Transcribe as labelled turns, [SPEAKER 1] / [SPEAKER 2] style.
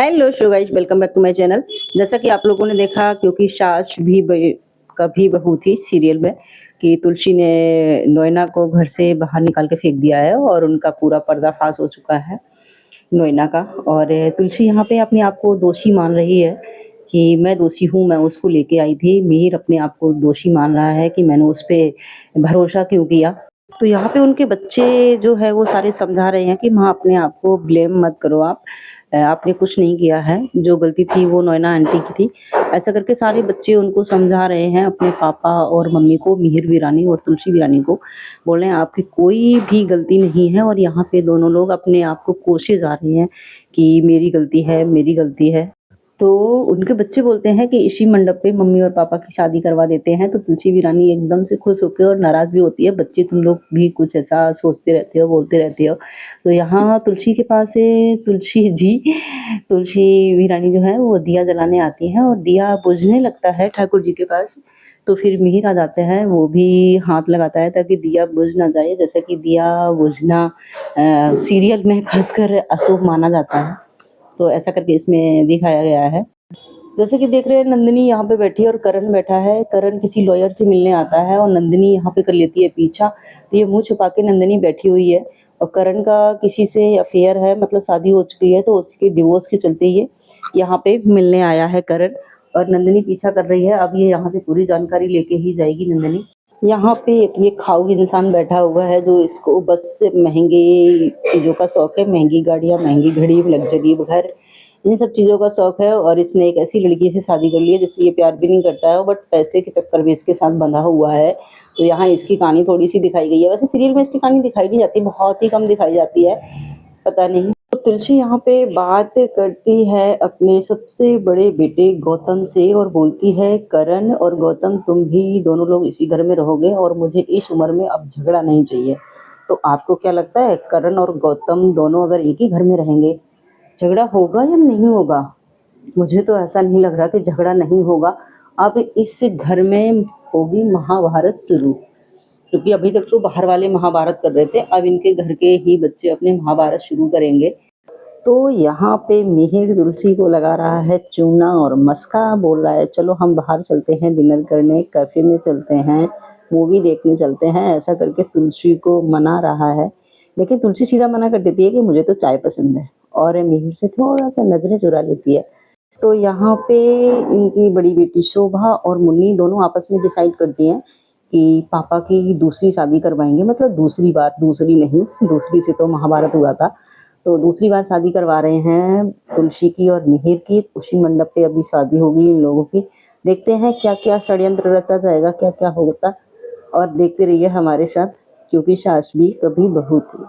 [SPEAKER 1] Hello so guys, welcome back to my channel. जैसा कि आप लोगों ने देखा, क्योंकि सास भी कभी बहू थी सीरियल में, कि तुलसी ने नोएना को घर से बाहर निकाल के फेंक दिया है और उनका पूरा पर्दाफाश हो चुका है नोएना का। और तुलसी यहाँ पे अपने आप को दोषी मान रही है कि मैं दोषी हूँ, मैं उसको लेके आई थी। मिहिर अपने आप को दोषी मान रहा है कि मैंने उस पे भरोसा क्यों किया। तो यहाँ पे उनके बच्चे जो है वो सारे समझा रहे हैं कि माँ अपने आप को ब्लेम मत करो, आपने कुछ नहीं किया है, जो गलती थी वो नोएना आंटी की थी। ऐसा करके सारे बच्चे उनको समझा रहे हैं, अपने पापा और मम्मी को, मिहिर वीरानी और तुलसी वीरानी को बोल रहे हैं आपकी कोई भी गलती नहीं है। और यहाँ पे दोनों लोग अपने आप को कोसे जा रहे हैं कि मेरी गलती है, मेरी गलती है। तो उनके बच्चे बोलते हैं कि इसी मंडप पे मम्मी और पापा की शादी करवा देते हैं। तो तुलसी वीरानी एकदम से खुश होकर और नाराज भी होती है, बच्चे तुम लोग भी कुछ ऐसा सोचते रहते हो, बोलते रहते हो। तो यहाँ तुलसी के पास से तुलसी वीरानी जो है वो दिया जलाने आती हैं और दिया बुझने लगता है ठाकुर जी के पास। तो फिर मिहिर आ जाते हैं, वो भी हाथ लगाता है ताकि दिया बुझ ना जाए। जैसे कि दिया बुझना सीरियल में खासकर अशुभ माना जाता है, तो ऐसा करके इसमें दिखाया गया है। जैसे कि देख रहे हैं, नंदिनी यहाँ पे बैठी है और करण बैठा है। करण किसी लॉयर से मिलने आता है और नंदिनी यहाँ पे कर लेती है पीछा। तो ये मुंह छुपा के नंदिनी बैठी हुई है और करण का किसी से अफेयर है, मतलब शादी हो चुकी है, तो उसके डिवोर्स के चलते ये यहाँ पे मिलने आया है करण। और नंदिनी पीछा कर रही है। अब ये यहाँ से पूरी जानकारी लेके ही जाएगी नंदिनी। यहाँ पे एक ये खाऊ इंसान बैठा हुआ है जो इसको बस से महंगी चीज़ों का शौक है, महंगी गाड़ियाँ, महंगी घड़ी, लग्जरी घर, इन सब चीज़ों का शौक है। और इसने एक ऐसी लड़की से शादी कर ली है जिससे ये प्यार भी नहीं करता है, बट पैसे के चक्कर में इसके साथ बंधा हुआ है। तो यहाँ इसकी कहानी थोड़ी सी दिखाई गई है। वैसे सीरियल में इसकी कहानी दिखाई नहीं जाती, बहुत ही कम दिखाई जाती है, पता नहीं। तो तुलसी यहाँ पे बात करती है अपने सबसे बड़े बेटे गौतम से और बोलती है करण और गौतम तुम भी दोनों लोग इसी घर में रहोगे और मुझे इस उम्र में अब झगड़ा नहीं चाहिए। तो आपको क्या लगता है, करण और गौतम दोनों अगर एक ही घर में रहेंगे झगड़ा होगा या नहीं होगा? मुझे तो ऐसा नहीं लग रहा कि झगड़ा नहीं होगा। अब इस घर में होगी महाभारत शुरू, क्योंकि अभी तक तो बाहर वाले महाभारत कर रहे थे, अब इनके घर के ही बच्चे अपने महाभारत शुरू करेंगे। तो यहाँ पे मिहिर तुलसी को लगा रहा है चूना और मस्का, बोल रहा है चलो हम बाहर चलते हैं डिनर करने, कैफे में चलते हैं, मूवी देखने चलते हैं। ऐसा करके तुलसी को मना रहा है, लेकिन तुलसी सीधा मना कर देती है कि मुझे तो चाय पसंद है, और मिहिर से थोड़ा सा नजरें चुरा लेती है। तो यहाँ पे इनकी बड़ी बेटी शोभा और मुन्नी दोनों आपस में डिसाइड करती हैं कि पापा की दूसरी शादी करवाएंगे, मतलब दूसरी बार, दूसरी नहीं, दूसरी से तो महाभारत हुआ था, तो दूसरी बार शादी करवा रहे हैं तुलसी की और मिहिर की। उसी मंडप पे अभी शादी होगी इन लोगों की। देखते हैं क्या क्या षड्यंत्र रचा जाएगा, क्या क्या होता, और देखते रहिए हमारे साथ, क्योंकि सास भी कभी बहू थी।